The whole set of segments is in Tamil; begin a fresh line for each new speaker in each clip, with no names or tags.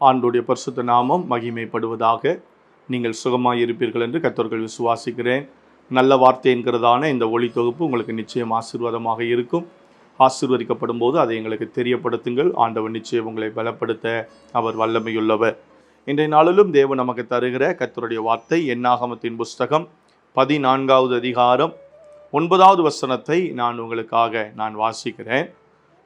ஆண்டோடைய பரிசுத்த நாமம் மகிமைப்படுவதாக. நீங்கள் சுகமாய் இருப்பீர்கள் என்று கர்த்தர்கள் விசுவாசிக்கிறேன். நல்ல வார்த்தை என்கிறதான இந்த ஒளி தொகுப்பு உங்களுக்கு நிச்சயம் ஆசீர்வாதமாக இருக்கும். ஆசீர்வதிக்கப்படும் போது அதை எங்களுக்கு தெரியப்படுத்துங்கள். ஆண்டவர் நிச்சயம் உங்களை பலப்படுத்த அவர் வல்லமையுள்ளவர். இன்றைய நாளிலும் தேவன் நமக்கு தருகிற கர்த்தருடைய வார்த்தை என்னாகமத்தின் புஸ்தகம் 14வது அதிகாரம் 9வது வசனத்தை நான் உங்களுக்காக வாசிக்கிறேன்.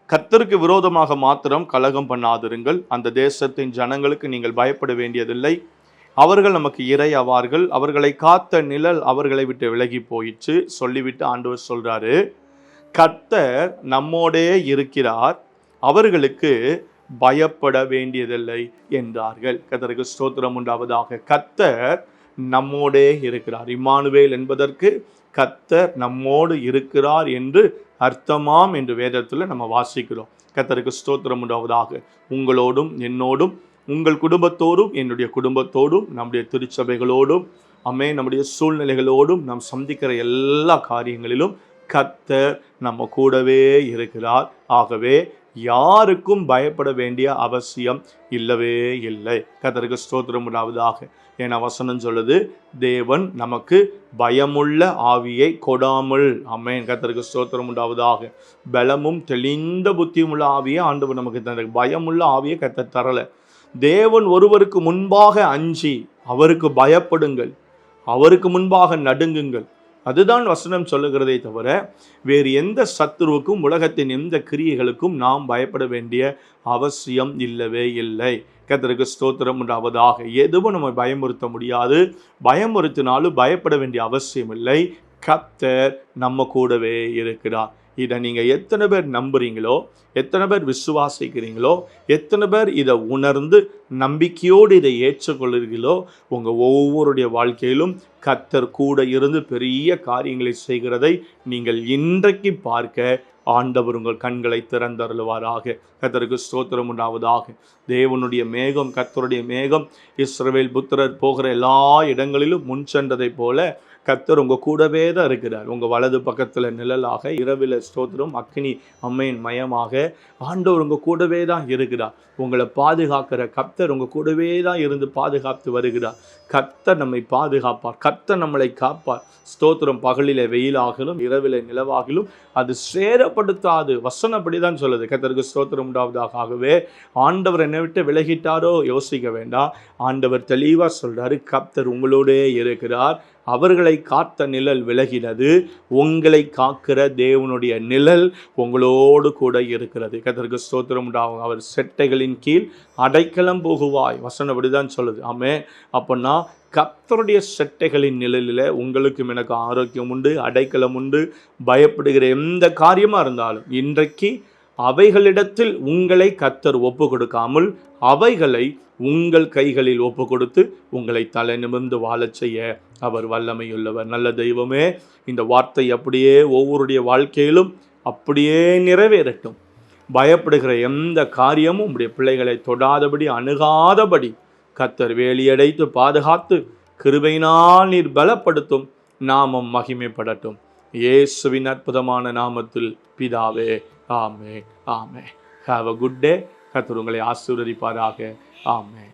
கர்த்தருக்கு விரோதமாக மாத்திரம் கலகம் பண்ணாதிருங்கள். அந்த தேசத்தின் ஜனங்களுக்கு நீங்கள் பயப்பட வேண்டியதில்லை. அவர்கள் நமக்கு இறை ஆவார்கள். அவர்களை காத்த நிழல் அவர்களை விட்டு விலகி போயிற்று சொல்லிவிட்டு ஆண்டவர் சொல்றாரு, கர்த்தர் நம்மோடே இருக்கிறார், அவர்களுக்கு பயப்பட வேண்டியதில்லை என்றார்கள். கர்த்தருக்கு ஸ்தோத்திரம் உண்டாவதாக. கர்த்தர் நம்மோடே இருக்கிறார். இம்மானுவேல் என்பதற்கு கர்த்தர் நம்மோடு இருக்கிறார் என்று அர்த்தமாம் என்று வேதத்தில் நம்ம வாசிக்கிறோம். கர்த்தருக்கு ஸ்தோத்திரம் உண்டாவதாக. உங்களோடும் என்னோடும் உங்கள் குடும்பத்தோடும் என்னுடைய குடும்பத்தோடும் நம்முடைய திருச்சபைகளோடும் நம்முடைய சூழ்நிலைகளோடும் நாம் சந்திக்கிற எல்லா காரியங்களிலும் கர்த்தர் நம்ம கூடவே இருக்கிறார். ஆகவே யாருக்கும் பயப்பட வேண்டிய அவசியம் இல்லவே இல்லை. கர்த்தருக்கு ஸ்தோத்திரம் உண்டாவதாக. என வசனம் சொல்லுது, தேவன் நமக்கு பயமுள்ள ஆவியை கொடாமல். ஆமென். கர்த்தருக்கு ஸ்தோத்திரம் உண்டாவதாக. பலமும் தெளிந்த புத்தியும் உள்ள ஆவியை ஆண்டவர் நமக்கு தந்த. பயமுள்ள ஆவியை கர்த்தர் தரல. தேவன் ஒருவருக்கு முன்பாக அஞ்சி அவருக்கு பயப்படுங்கள், அவருக்கு முன்பாக நடுங்குங்கள். அதுதான் வசனம் சொல்லுகிறதே தவிர வேறு எந்த சத்துருவுக்கும் உலகத்தின் எந்த கிரியைகளுக்கும் நாம் பயப்பட வேண்டிய அவசியம் இல்லவே இல்லை. கர்த்தருக்கு ஸ்தோத்திரம் உண்டாவதாக. எதுவும் நம்ம பயமுறுத்த முடியாது. பயமுறுத்தினாலும் பயப்பட வேண்டிய அவசியம் இல்லை. கர்த்தர் நம்ம கூடவே இருக்கிறார். இதை நீங்கள் எத்தனை பேர் நம்புறீங்களோ, எத்தனை பேர் விசுவாசிக்கிறீங்களோ, எத்தனை பேர் இதை உணர்ந்து நம்பிக்கையோடு இதை ஏற்றுக்கொள்கிறீர்களோ, உங்கள் ஒவ்வொருடைய வாழ்க்கையிலும் கர்த்தர் கூட இருந்து பெரிய காரியங்களை செய்கிறதை நீங்கள் இன்றைக்கு பார்க்க ஆண்டவர் உங்கள் கண்களை திறந்தருளுவாராக. கர்த்தருக்கு ஸ்தோத்திரம் உண்டாவதாக. தேவனுடைய மேகம், கர்த்தருடைய மேகம் இஸ்ரவேல் புத்திரர் போகிற எல்லா இடங்களிலும் முன் சென்றதை போல கர்த்தர் உங்கள் கூடவே தான் இருக்கிறார். உங்கள் வலது பக்கத்தில் நிழலாக, இரவில் ஸ்தோத்திரம் அக்கினி மயமாக ஆண்டவர் உங்கள் கூடவே தான் இருக்கிறார். உங்களை பாதுகாக்கிற கர்த்தர் உங்கள் கூடவே தான் இருந்து பாதுகாத்து வருகிறார். கர்த்தர் நம்மை பாதுகாப்பார். கர்த்தர் நம்மளை காப்பார். ஸ்தோத்திரம். பகலிலே வெயிலாகிலும் இரவிலே நிலவாகிலும் அது சேரப்படுத்தாது. வசனம் அப்படிதான் சொல்லுது. கர்த்தருக்கு ஸ்தோத்திரம் உண்டாவதாக. ஆகவே ஆண்டவர் என்னை விட்டு விலகிட்டாரோ யோசிக்க வேண்டாம். ஆண்டவர் தெளிவாக சொல்றாரு, கர்த்தர் உங்களோடே இருக்கிறார். அவர்களை காத்த நிழல் விலகினது, உங்களை காக்கிற தேவனுடைய நிழல் உங்களோடு கூட இருக்கிறது. கர்த்தருக்கு ஸ்தோத்திரம் உண்டாகும். அவர் செட்டைகளின் கீழ் அடைக்கலம் போகுவாய். வசனம் அப்படிதான் சொல்லுது. ஆமே. அப்போனா கர்த்தருடைய செட்டைகளின் நிழலில் உங்களுக்கும் எனக்கு ஆரோக்கியம் உண்டு, அடைக்கலம் உண்டு. பயப்படுகிற எந்த காரியமாக இருந்தாலும் இன்றைக்கு அவைகளிடத்தில் உங்களை கர்த்தர் ஒப்பு கொடுக்காமல் அவைகளை உங்கள் கைகளில் ஒப்பு கொடுத்து உங்களை தலை நிமிர்ந்து வாழச் செய்ய அவர் வல்லமையுள்ளவர். நல்ல தெய்வமே, இந்த வார்த்தை அப்படியே ஒவ்வொருடைய வாழ்க்கையிலும் அப்படியே நிறைவேறட்டும். பயப்படுகிற எந்த காரியமும் உங்களுடைய பிள்ளைகளை தொடாதபடி, அணுகாதபடி கர்த்தர் வேலியடைத்து பாதுகாத்து கிருபையினால் நீர் பலப்படுத்தும். நாமம் மகிமைப்படட்டும். இயேசுவின் அற்புதமான நாமத்தில் பிதாவே. ஆமே. ஆமே. Have a good day. கர்த்தர் உங்களை ஆசீர்வதிப்பாராக. ஆமென்.